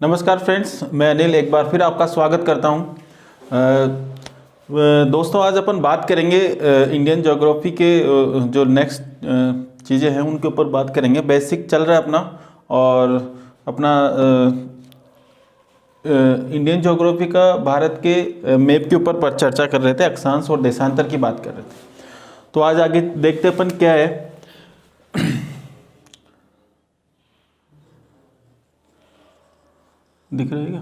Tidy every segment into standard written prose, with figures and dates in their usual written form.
नमस्कार फ्रेंड्स, मैं अनिल एक बार फिर आपका स्वागत करता हूं। दोस्तों, आज अपन बात करेंगे इंडियन ज्योग्राफी के जो नेक्स्ट चीज़ें हैं उनके ऊपर बात करेंगे। बेसिक चल रहा है अपना, और अपना इंडियन ज्योग्राफी का भारत के मैप के ऊपर पर चर्चा कर रहे थे, अक्षांश और देशांतर की बात कर रहे थे। तो आज आगे देखते अपन क्या है। दिख रहा है क्या?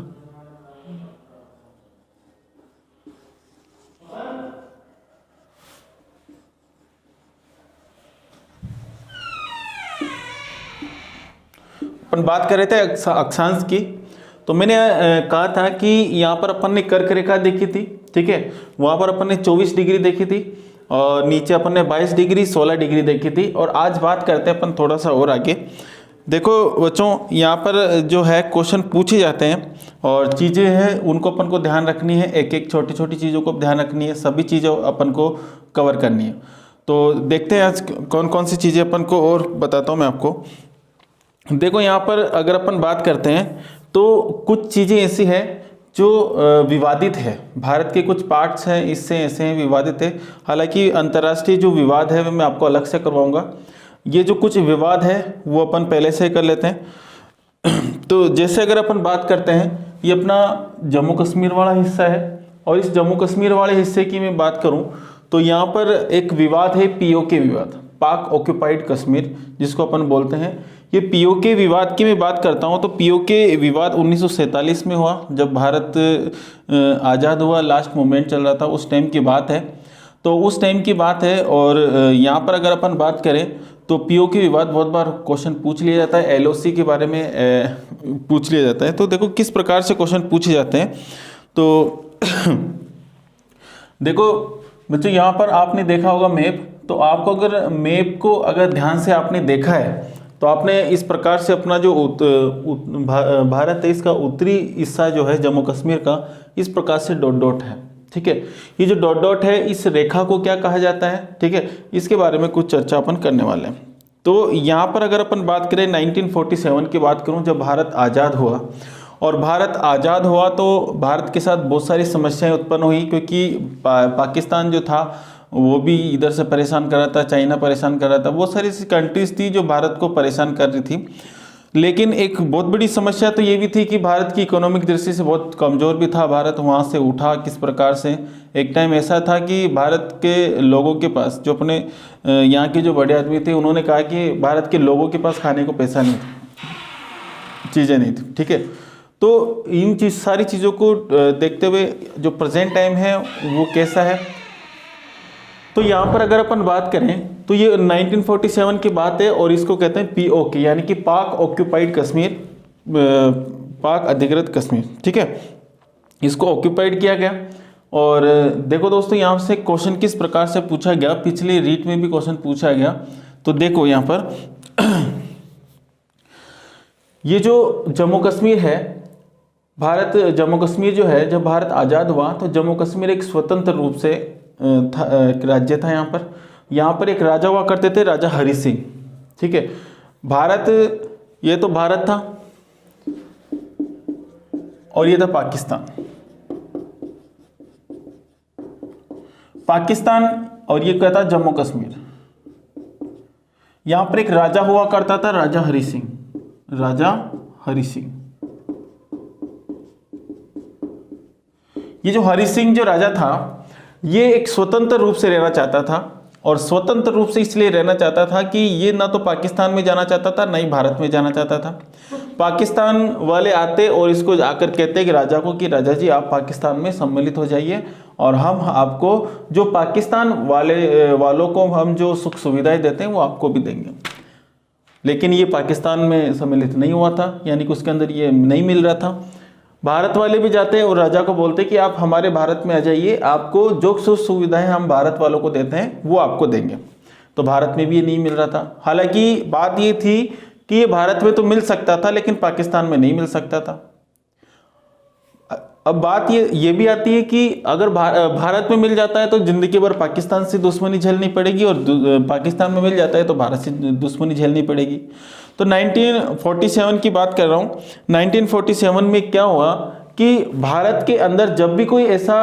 अपन बात कर रहे थे अक्षांश की। तो मैंने कहा था कि यहाँ पर अपन ने कर्क रेखा देखी थी, ठीक है। वहाँ पर अपन ने 24 डिग्री देखी थी, और नीचे अपन ने 22 डिग्री 16 डिग्री देखी थी। और आज बात करते हैं अपन थोड़ा सा और आगे। देखो बच्चों, यहाँ पर जो है क्वेश्चन पूछे जाते हैं और चीज़ें हैं उनको अपन को ध्यान रखनी है। एक एक छोटी छोटी चीज़ों को ध्यान रखनी है, सभी चीज़ें अपन को कवर करनी है। तो देखते हैं आज कौन कौन सी चीज़ें अपन को, और बताता हूँ मैं आपको। देखो यहाँ पर अगर अपन बात करते हैं तो कुछ चीज़ें ऐसी हैं जो विवादित है। भारत के कुछ पार्ट्स हैं इससे ऐसे हैं, विवादित है। हालांकि अंतर्राष्ट्रीय जो विवाद है वो मैं आपको अलग से करवाऊंगा। ये जो कुछ विवाद है वो अपन पहले से कर लेते हैं। तो जैसे अगर अपन बात करते हैं, ये अपना जम्मू कश्मीर वाला हिस्सा है, और इस जम्मू कश्मीर वाले हिस्से की मैं बात करूं तो यहाँ पर एक विवाद है, पीओके विवाद, पाक ऑक्यूपाइड कश्मीर जिसको अपन बोलते हैं। ये पीओके विवाद की मैं बात करता हूँ तो पीओके विवाद 1947 में हुआ, जब भारत आज़ाद हुआ, लास्ट मोमेंट चल रहा था, उस टाइम की बात है। तो उस टाइम की बात है। और यहाँ पर अगर अपन बात करें तो पीओके विवाद बहुत बार क्वेश्चन पूछ लिया जाता है, एलओसी के बारे में पूछ लिया जाता है। तो देखो किस प्रकार से क्वेश्चन पूछे जाते हैं। तो देखो बच्चों, यहाँ पर आपने देखा होगा मैप। तो आपको अगर मैप को अगर ध्यान से आपने देखा है तो आपने इस प्रकार से अपना जो भारत है, इसका उत्तरी हिस्सा जो है जम्मू कश्मीर का, इस प्रकार से डॉट डॉट है, ठीक है। ये जो डॉट डॉट है, इस रेखा को क्या कहा जाता है, ठीक है। इसके बारे में कुछ चर्चा अपन करने वाले हैं। तो यहाँ पर अगर अपन बात करें 1947 की बात करूँ, जब भारत आज़ाद हुआ, और भारत आज़ाद हुआ तो भारत के साथ बहुत सारी समस्याएं उत्पन्न हुई, क्योंकि पाकिस्तान जो था वो भी इधर से परेशान कर रहा था, चाइना परेशान कर रहा था, बहुत सारी ऐसी कंट्रीज थी जो भारत को परेशान कर रही थी। लेकिन एक बहुत बड़ी समस्या तो ये भी थी कि भारत की इकोनॉमिक दृष्टि से बहुत कमज़ोर भी था। भारत वहाँ से उठा किस प्रकार से। एक टाइम ऐसा था कि भारत के लोगों के पास, जो अपने यहाँ के जो बड़े आदमी थे, उन्होंने कहा कि भारत के लोगों के पास खाने को पैसा नहीं था, चीज़ें नहीं थी, ठीक है। तो इन सारी चीज़ों को देखते हुए जो प्रेजेंट टाइम है वो कैसा है। तो यहाँ पर अगर अपन बात करें तो ये 1947 की बात है, और इसको कहते हैं पीओके, यानी कि पाक ऑक्यूपाइड कश्मीर, पाक अधिकृत कश्मीर, ठीक है। इसको ऑक्यूपाइड किया गया। और देखो दोस्तों, यहाँ से क्वेश्चन किस प्रकार से पूछा गया, पिछले रीट में भी क्वेश्चन पूछा गया। तो देखो यहाँ पर ये जो जम्मू कश्मीर है, जम्मू कश्मीर जो है, जब भारत आज़ाद हुआ तो जम्मू कश्मीर एक स्वतंत्र रूप से राज्य था। यहाँ पर एक राजा हुआ करते थे, राजा हरि सिंह, ठीक है। भारत, ये तो भारत था, और ये था पाकिस्तान, और ये क्या था, जम्मू कश्मीर। यहाँ पर एक राजा हुआ करता था, राजा हरि सिंह, राजा हरि सिंह। ये जो हरि सिंह जो राजा था, ये एक स्वतंत्र रूप से रहना चाहता था। और स्वतंत्र रूप से इसलिए रहना चाहता था कि ये ना तो पाकिस्तान में जाना चाहता था, ना ही भारत में जाना चाहता था। पाकिस्तान वाले आते और इसको जाकर कहते कि राजा को कि राजा जी, आप पाकिस्तान में सम्मिलित हो जाइए, और हम आपको जो पाकिस्तान वालों को हम जो सुख सुविधाएं देते हैं वो आपको भी देंगे। लेकिन ये पाकिस्तान में सम्मिलित नहीं हुआ था, यानी कि उसके अंदर ये नहीं मिल रहा था। भारत वाले भी जाते हैं और राजा को बोलते कि आप हमारे भारत में आ जाइए, आपको जो सुख सुविधाएं हम भारत वालों को देते हैं वो आपको देंगे। तो भारत में भी ये नहीं मिल रहा था। हालांकि बात ये थी कि ये भारत में तो मिल सकता था, लेकिन पाकिस्तान में नहीं मिल सकता था। अब बात ये भी आती है कि अगर भारत में मिल जाता है तो जिंदगी भर पाकिस्तान से दुश्मनी झेलनी पड़ेगी, और पाकिस्तान में मिल जाता है तो भारत से दुश्मनी झेलनी पड़ेगी। तो 1947 की बात कर रहा हूँ। 1947 में क्या हुआ कि भारत के अंदर जब भी कोई ऐसा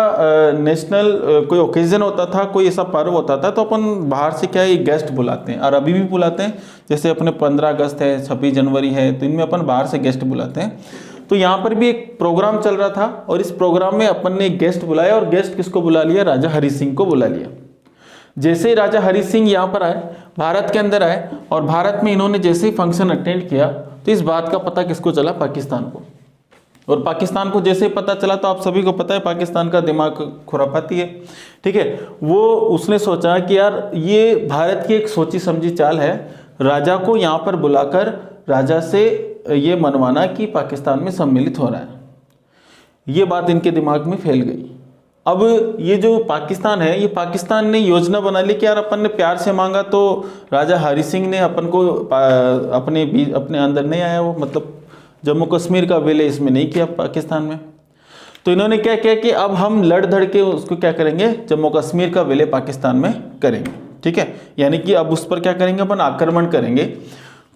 नेशनल कोई ओकेजन होता था, कोई ऐसा पर्व होता था, तो अपन बाहर से क्या है गेस्ट बुलाते हैं, और अभी भी बुलाते हैं। जैसे अपने 15 अगस्त है, 26 जनवरी है, तो इनमें अपन बाहर से गेस्ट बुलाते हैं। तो यहाँ पर भी एक प्रोग्राम चल रहा था, और इस प्रोग्राम में अपन ने एक गेस्ट बुलाया, और गेस्ट किसको बुला लिया? राजा हरि सिंह को बुला लिया। जैसे ही राजा हरि सिंह यहाँ पर आए, भारत के अंदर आए, और भारत में इन्होंने जैसे ही फंक्शन अटेंड किया, तो इस बात का पता किसको चला? पाकिस्तान को। और पाकिस्तान को जैसे ही पता चला, तो आप सभी को पता है पाकिस्तान का दिमाग खुरापाती है, ठीक है। वो उसने सोचा कि यार ये भारत की एक सोची समझी चाल है, राजा को यहाँ पर बुलाकर राजा से ये मनवाना कि पाकिस्तान में सम्मिलित हो रहा है। ये बात इनके दिमाग में फैल गई। अब ये जो पाकिस्तान है, ये पाकिस्तान ने योजना बना ली कि यार अपन ने प्यार से मांगा, तो राजा हरि सिंह ने अपन को अपने अंदर नहीं आया, वो मतलब जम्मू कश्मीर का विलय इसमें नहीं किया पाकिस्तान में। तो इन्होंने क्या किया कि अब हम लड़ धड़ के उसको क्या करेंगे? जम्मू कश्मीर का विलय पाकिस्तान में करेंगे, ठीक है। यानी कि अब उस पर क्या करेंगे? अपन आक्रमण करेंगे।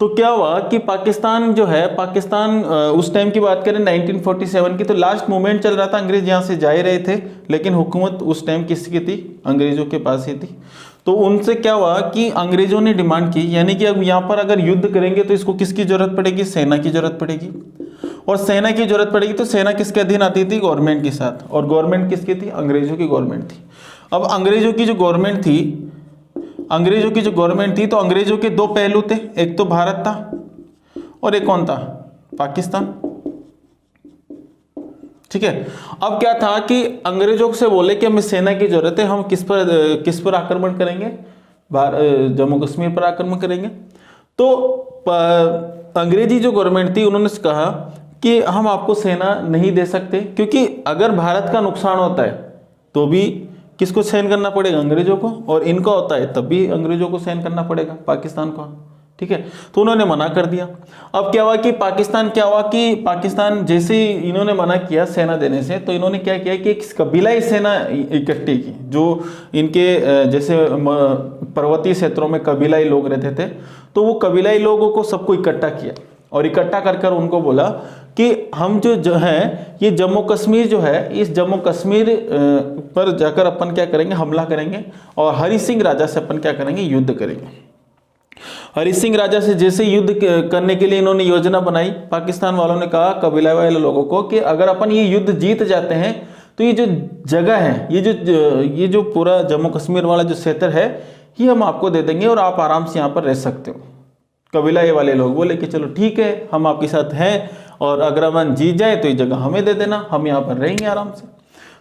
तो क्या हुआ कि पाकिस्तान जो है, पाकिस्तान उस टाइम की बात करें 1947 की, तो लास्ट मूवमेंट चल रहा था, अंग्रेज यहाँ से जा ही रहे थे, लेकिन हुकूमत उस टाइम किसकी थी? अंग्रेजों के पास ही थी। तो उनसे क्या हुआ कि अंग्रेजों ने डिमांड की, यानी कि अब यहाँ पर अगर युद्ध करेंगे तो इसको किसकी जरूरत पड़ेगी? सेना की जरूरत पड़ेगी। और सेना की जरूरत पड़ेगी तो सेना किसके अधीन आती थी? गवर्नमेंट के साथ। और गवर्नमेंट किसकी थी? अंग्रेजों की गवर्नमेंट थी। अब अंग्रेजों की जो गवर्नमेंट थी, तो अंग्रेजों के दो पहलू थे, एक तो भारत था और एक कौन था? पाकिस्तान, ठीक है। अब क्या था कि अंग्रेजों से बोले कि हमें सेना की जरूरत है, हम किस पर आक्रमण करेंगे? जम्मू कश्मीर पर आक्रमण करेंगे। तो अंग्रेजी जो गवर्नमेंट थी, उन्होंने कहा कि हम आपको सेना नहीं दे सकते, क्योंकि अगर भारत का नुकसान होता है तो भी किसको सहन करना पड़ेगा? अंग्रेजों को। और इनका होता है तब भी अंग्रेजों को सहन करना पड़ेगा, पाकिस्तान को, ठीक है। तो उन्होंने मना कर दिया। अब क्या हुआ कि पाकिस्तान जैसे ही इन्होंने मना किया सेना देने से, तो इन्होंने क्या किया कि एक कबीलाई सेना इकट्ठी की, जो इनके जैसे पर्वतीय क्षेत्रों में कबीलाई लोग रहते थे, तो वो कबीलाई लोगों को सबको इकट्ठा किया, और इकट्ठा कर उनको बोला कि हम जो है ये जम्मू कश्मीर जो है, इस जम्मू कश्मीर पर जाकर अपन क्या करेंगे? हमला करेंगे, और हरि सिंह राजा से अपन क्या करेंगे? युद्ध करेंगे। हरि सिंह राजा से जैसे युद्ध करने के लिए इन्होंने योजना बनाई, पाकिस्तान वालों ने कहा कबीला वाले लोगों को कि अगर अपन ये युद्ध जीत जाते हैं तो ये जो जगह है, ये जो पूरा जम्मू कश्मीर वाला जो क्षेत्र है, ये हम आपको दे देंगे और आप आराम से यहाँ पर रह सकते हो। कबीला वाले लोग बोले कि चलो ठीक है, हम आपके साथ हैं, और अगर अपन जीत जाए तो ये जगह हमें दे देना, हम यहाँ पर रहेंगे आराम से।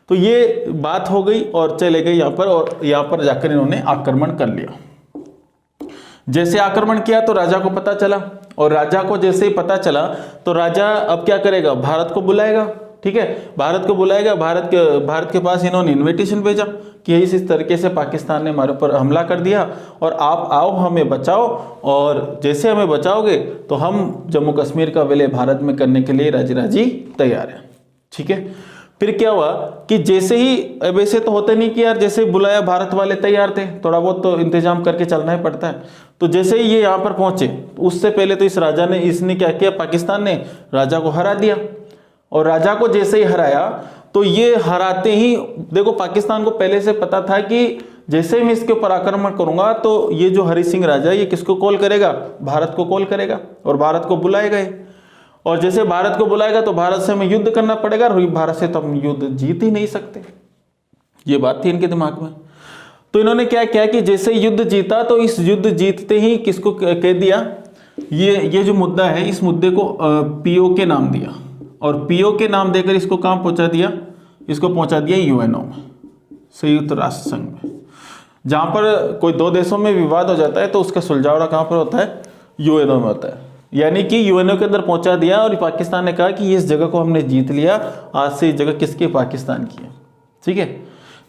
तो ये बात हो गई और चले गए यहाँ पर, और यहाँ पर जाकर इन्होंने आक्रमण कर लिया। जैसे आक्रमण किया तो राजा को पता चला, और राजा को जैसे ही पता चला तो राजा अब क्या करेगा? भारत को बुलाएगा, ठीक है। भारत को बुलाएगा, भारत के पास इन्होंने इन्विटेशन भेजा कि इस तरीके से पाकिस्तान ने हमारे ऊपर हमला कर दिया, और आप आओ हमें बचाओ, और जैसे हमें बचाओगे तो हम जम्मू कश्मीर का विलय भारत में करने के लिए राजी तैयार है, ठीक है। फिर क्या हुआ कि जैसे ही, वैसे तो होते नहीं कि यार जैसे बुलाया भारत वाले तैयार थे, थोड़ा बहुत तो इंतजाम करके चलना ही पड़ता है। तो जैसे ही ये यहाँ पर पहुंचे, उससे पहले तो इसने क्या किया? पाकिस्तान ने राजा को हरा दिया, और राजा को जैसे ही हराया तो ये हराते ही, देखो पाकिस्तान को पहले से पता था कि जैसे ही मैं इसके ऊपर आक्रमण करूंगा तो ये जो हरि सिंह राजा, ये किसको कॉल करेगा? भारत को कॉल करेगा, और भारत को बुलाएगा। और जैसे भारत को बुलाएगा तो भारत से हमें युद्ध करना पड़ेगा, और भारत से तो हम युद्ध जीत ही नहीं सकते। ये बात थी इनके दिमाग में। तो इन्होंने क्या किया कि जैसे युद्ध जीता, तो इस युद्ध जीतते ही किसको कह दिया? ये जो मुद्दा है, इस मुद्दे को पीओ के नाम दिया, और पीओ के नाम देकर इसको कहाँ पहुंचा दिया? इसको पहुंचा दिया यूएनओ में, संयुक्त राष्ट्र संघ में। जहां पर कोई दो देशों में विवाद हो जाता है तो उसका सुलझावड़ा कहां पर होता है? यूएनओ में होता है। यानी कि यूएनओ के अंदर पहुंचा दिया, और पाकिस्तान ने कहा कि इस जगह को हमने जीत लिया, आज से इस जगह किसकी? पाकिस्तान की है, ठीक है।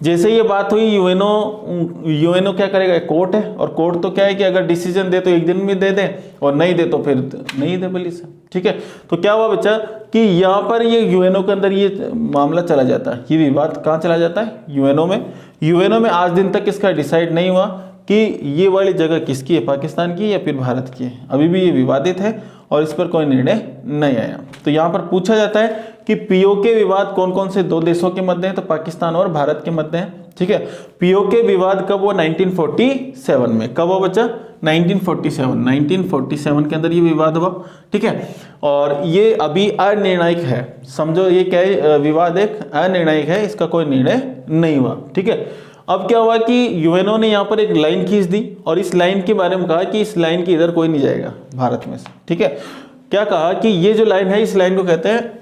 जैसे ये बात हुई, यूएनओ क्या करेगा? कोर्ट है, और कोर्ट तो क्या है कि अगर डिसीजन दे तो एक दिन में दे दे, और नहीं दे तो फिर नहीं दे बली से, ठीक है। तो क्या हुआ बच्चा कि यहाँ पर ये यूएनओ के अंदर ये मामला चला जाता है, ये विवाद कहाँ चला जाता है, यूएनओ में। यूएनओ में आज दिन तक इसका डिसाइड नहीं हुआ कि ये वाली जगह किसकी है, पाकिस्तान की या फिर भारत की है। अभी भी ये विवादित है और इस पर कोई निर्णय नहीं आया। तो यहाँ पर पूछा जाता है कि पीओके विवाद कौन कौन से दो देशों के मध्य है, तो पाकिस्तान और भारत के मध्य है। ठीक है, पीओके विवाद कब हुआ, 1947 में। कब हुआ बच्चा, 1947 के अंदर ये विवाद हुआ। ठीक है, और ये अभी अनिर्णायक है, समझो ये क्या है, विवाद एक अनिर्णायक है, इसका कोई निर्णय नहीं हुआ। ठीक है, अब क्या हुआ कि यूएनओ ने यहाँ पर एक लाइन खींच दी और इस लाइन के बारे में कहा कि इस लाइन के इधर कोई नहीं जाएगा भारत में से। ठीक है, क्या कहा कि ये जो लाइन है इस लाइन को कहते हैं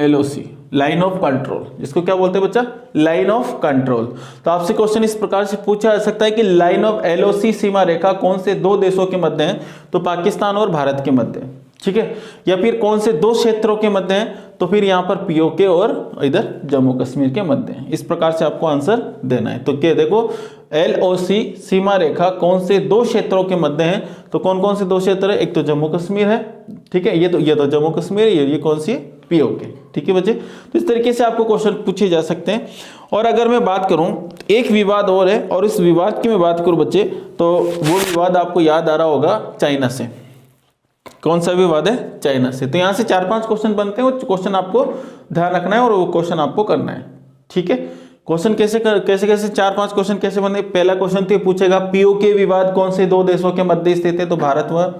LOC, लाइन ऑफ कंट्रोल, जिसको क्या बोलते हैं बच्चा, लाइन ऑफ कंट्रोल। तो आपसे क्वेश्चन इस प्रकार से पूछा जा सकता है कि लाइन ऑफ LOC सीमा रेखा कौन से दो देशों के मध्य है, तो पाकिस्तान और भारत के मध्य है। ठीक है, या फिर कौन से दो क्षेत्रों के मध्य है, तो फिर यहाँ पर पीओके और इधर जम्मू कश्मीर के मध्य है। इस प्रकार से आपको आंसर देना है। तो क्या देखो, LOC सीमा रेखा कौन से दो क्षेत्रों के मध्य है, तो कौन कौन से दो क्षेत्र है, एक तो जम्मू कश्मीर है। ठीक है, ये तो जम्मू कश्मीर है, ये कौन सी है, पीओके। ठीक है बच्चे, तो इस तरीके से आपको क्वेश्चन पूछे जा सकते हैं। और अगर मैं बात करूं, एक विवाद और है, और इस विवाद की मैं बात करूं बच्चे, तो वो विवाद आपको याद आ रहा होगा चाइना से। कौन सा विवाद है, चाइना से। तो यहां से 4-5 क्वेश्चन बनते हैं, वो क्वेश्चन आपको ध्यान रखना है और वो क्वेश्चन आपको करना है। ठीक है, क्वेश्चन कैसे 4-5 क्वेश्चन कैसे बने। पहला क्वेश्चन तो पूछेगा पीओके विवाद कौन से दो देशों के मध्य स्थित है, तो भारत व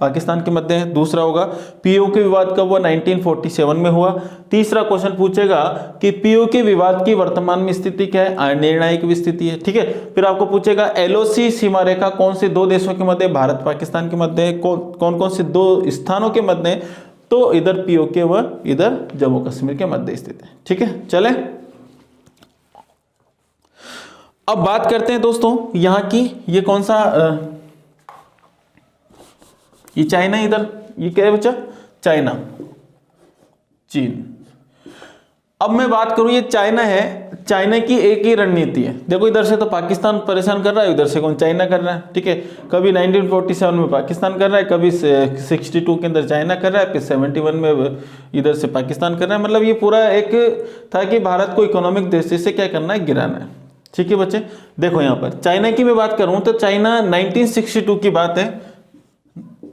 पाकिस्तान के मध्य है। दूसरा होगा पीओके विवाद कब हुआ, 1947 में हुआ। तीसरा क्वेश्चन पूछेगा कि पीओके विवाद की वर्तमान में स्थिति क्या है, अनिर्णायक स्थिति है। ठीक है, फिर आपको पूछेगा LOC सीमा रेखा कौन से दो देशों के मध्य, भारत पाकिस्तान के मध्य है, कौन कौन से दो स्थानों के मध्य है, तो इधर पीओके व इधर जम्मू कश्मीर के मध्य स्थित है। ठीक है, चले अब बात करते हैं दोस्तों यहाँ की, ये कौन सा, ये चाइना, इधर ये क्या है बच्चा, चाइना, चीन। अब मैं बात करूं, ये चाइना है, चाइना की एक ही रणनीति है। देखो इधर से तो पाकिस्तान परेशान कर रहा है, इधर से कौन, चाइना कर रहा है। ठीक है, कभी 1947 में पाकिस्तान कर रहा है, कभी 62 के अंदर चाइना कर रहा है, फिर 71 में इधर से पाकिस्तान कर रहा है। मतलब ये पूरा एक था कि भारत को इकोनॉमिक दृष्टि से क्या करना है, गिराना है। ठीक है बच्चे, देखो यहाँ पर चाइना की मैं बात करूं तो चाइना 1962 की बात है,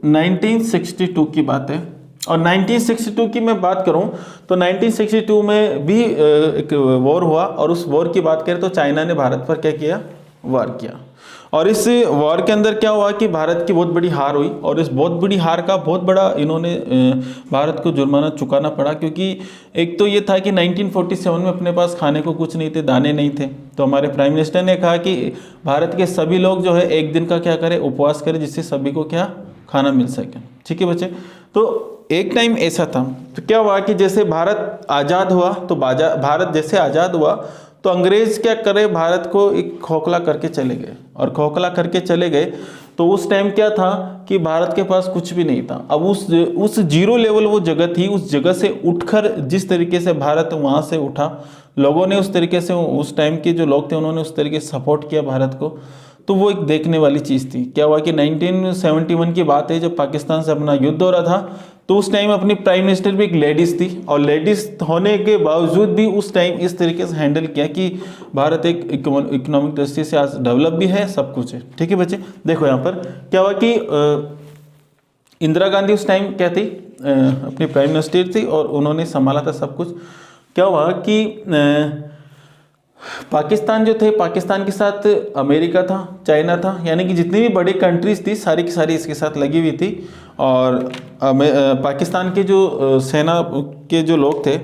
1962 की बात है। और 1962 की मैं बात करूं तो 1962 में भी एक वॉर हुआ, और उस वॉर की बात करें तो चाइना ने भारत पर क्या किया, वार किया। और इस वॉर के अंदर क्या हुआ कि भारत की बहुत बड़ी हार हुई, और इस बहुत बड़ी हार का बहुत बड़ा इन्होंने भारत को जुर्माना चुकाना पड़ा। क्योंकि एक तो ये था कि 1947 में अपने पास खाने को कुछ नहीं थे, दाने नहीं थे, तो हमारे प्राइम मिनिस्टर ने कहा कि भारत के सभी लोग जो है एक दिन का क्या करें, उपवास करें, जिससे सभी को क्या खाना मिल सके। ठीक है बच्चे, तो एक टाइम ऐसा था, तो क्या हुआ कि जैसे भारत आज़ाद हुआ, तो भारत जैसे आज़ाद हुआ तो अंग्रेज क्या करे, भारत को एक खोखला करके चले गए। और खोखला करके चले गए तो उस टाइम क्या था कि भारत के पास कुछ भी नहीं था। अब उस जीरो लेवल वो जगह थी, उस जगह से उठकर जिस तरीके से भारत वहाँ से उठा, लोगों ने उस तरीके से, उस टाइम के जो लोग थे उन्होंने उस तरीके से सपोर्ट किया भारत को। तो वो एक देखने वाली चीज़ थी। क्या हुआ कि 1971 की बात है, जब पाकिस्तान से अपना युद्ध हो रहा था, तो उस टाइम अपनी प्राइम मिनिस्टर भी एक लेडीज़ थी, और लेडीज़ होने के बावजूद भी उस टाइम इस तरीके से हैंडल किया कि भारत एक इकोनॉमिक दृष्टि से आज डेवलप भी है, सब कुछ है। ठीक है बच्चे, देखो यहाँ पर क्या हुआ कि इंदिरा गांधी उस टाइम क्या थी, अपनी प्राइम मिनिस्टर थी, और उन्होंने संभाला था सब कुछ। क्या हुआ कि पाकिस्तान जो थे, पाकिस्तान के साथ अमेरिका था, चाइना था, यानी कि जितनी भी बड़ी कंट्रीज थी सारी की सारी इसके साथ लगी हुई थी। और पाकिस्तान के जो सेना के जो लोग थे,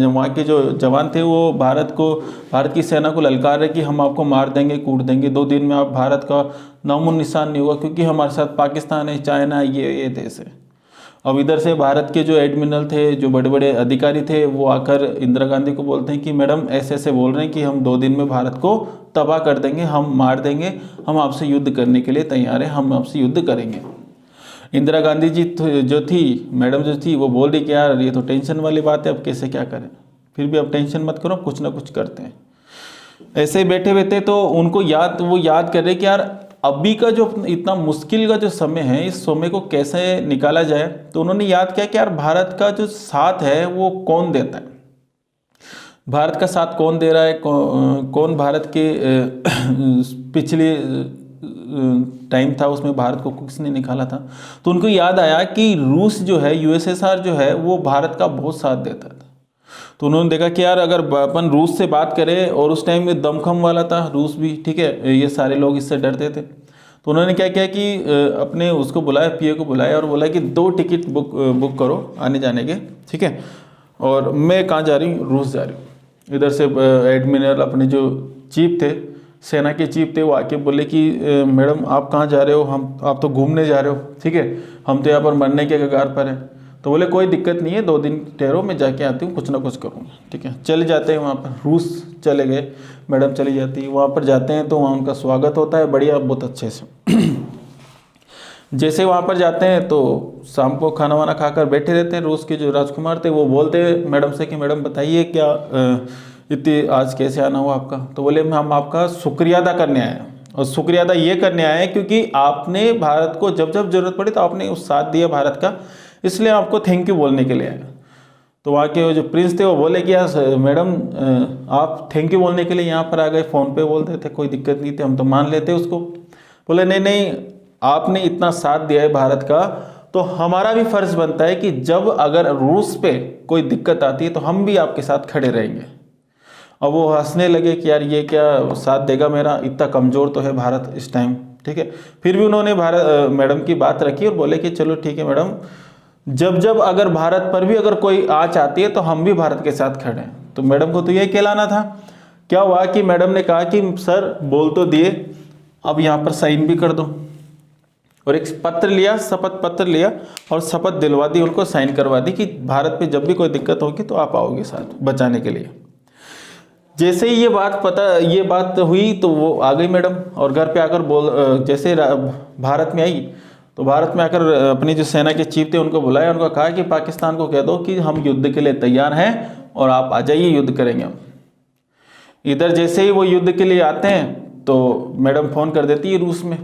वहाँ के जो जवान थे, वो भारत की सेना को ललकार रहे कि हम आपको मार देंगे, कूट देंगे, 2 दिन में आप भारत का नामो निशान नहीं होगा, क्योंकि हमारे साथ पाकिस्तान है, चाइना है, ये देश है। अब इधर से भारत के जो एडमिरल थे, जो बड़े बड़े अधिकारी थे, वो आकर इंदिरा गांधी को बोलते हैं कि मैडम ऐसे ऐसे बोल रहे हैं कि हम 2 दिन में भारत को तबाह कर देंगे, हम मार देंगे, हम आपसे युद्ध करने के लिए तैयार हैं, हम आपसे युद्ध करेंगे। इंदिरा गांधी जी जो थी, मैडम जो थी, वो बोल रही कि यार ये तो टेंशन वाली बात है, अब कैसे क्या करें। फिर भी अब टेंशन मत करो, कुछ ना कुछ करते हैं। ऐसे ही बैठे बैठे तो उनको वो याद कर रहे कि यार अभी का जो इतना मुश्किल का जो समय है, इस समय को कैसे निकाला जाए, तो उन्होंने याद किया कि यार भारत का जो साथ है वो कौन देता है, भारत का साथ कौन दे रहा है, कौन भारत के पिछले टाइम था उसमें भारत को किसने निकाला था। तो उनको याद आया कि रूस जो है, यूएसएसआर जो है, वो भारत का बहुत साथ देता था। तो उन्होंने देखा कि यार अगर अपन रूस से बात करें, और उस टाइम में दमखम वाला था रूस भी, ठीक है, ये सारे लोग इससे डरते थे। तो उन्होंने क्या किया कि अपने उसको बुलाया, पीए को बुलाया और बोला कि 2 टिकट बुक करो आने जाने के, ठीक है, और मैं कहाँ जा रही हूँ, रूस जा रही हूँ। इधर से एडमिरल अपने जो चीफ थे, सेना के चीफ थे, वो आके बोले कि मैडम आप कहाँ जा रहे हो, आप तो घूमने जा रहे हो, ठीक है, हम तो यहाँ पर मरने के कगार पर हैं। तो बोले कोई दिक्कत नहीं है, 2 दिन ठहरो, मैं जाके आती हूँ, कुछ ना कुछ करूँगा, ठीक है। चले जाते हैं वहाँ पर, रूस चले गए, मैडम चली जाती है, वहाँ पर जाते हैं तो वहाँ उनका स्वागत होता है बढ़िया, बहुत अच्छे से। जैसे वहाँ पर जाते हैं तो शाम को खाना वाना खाकर बैठे रहते हैं, रूस के जो राजकुमार थे वो बोलते हैं मैडम से कि मैडम बताइए क्या इतनी आज कैसे आना हुआ आपका। तो बोले हम आपका शुक्रिया अदा करने आए हैं, और शुक्रिया अदा ये करने आए हैं क्योंकि आपने भारत को जब जब जरूरत पड़ी तो आपने उस साथ दिया भारत का, इसलिए आपको थैंक यू बोलने के लिए आए। तो वहाँ के जो प्रिंस थे वो बोले कि यार मैडम आप थैंक यू बोलने के लिए यहाँ पर आ गए, फ़ोन पे बोलते थे, कोई दिक्कत नहीं थी, हम तो मान लेते उसको। बोले नहीं नहीं, आपने इतना साथ दिया है भारत का, तो हमारा भी फर्ज बनता है कि जब अगर रूस पे कोई दिक्कत आती है तो हम भी आपके साथ खड़े रहेंगे। और वो हंसने लगे कि यार ये क्या साथ देगा मेरा, इतना कमज़ोर तो है भारत इस टाइम, ठीक है। फिर भी उन्होंने भारत मैडम की बात रखी और बोले कि चलो ठीक है मैडम, जब जब अगर भारत पर भी अगर कोई आँच आती है तो हम भी भारत के साथ खड़े हैं। तो मैडम को तो ये कहलाना था। क्या हुआ कि मैडम ने कहा कि सर बोल तो दिए, अब यहाँ पर साइन भी कर दो, और एक पत्र लिया, शपथ पत्र लिया और शपथ दिलवा दी, उनको साइन करवा दी कि भारत पे जब भी कोई दिक्कत होगी तो आप आओगे साथ बचाने के लिए। जैसे ही ये बात हुई तो वो आ गई मैडम, और घर पे आकर जैसे भारत में आई तो भारत में आकर अपनी जो सेना के चीफ थे उनको बुलाया, उनको कहा कि पाकिस्तान को कह दो कि हम युद्ध के लिए तैयार हैं और आप आ जाइए, युद्ध करेंगे हम। इधर जैसे ही वो युद्ध के लिए आते हैं तो मैडम फ़ोन कर देती है रूस में।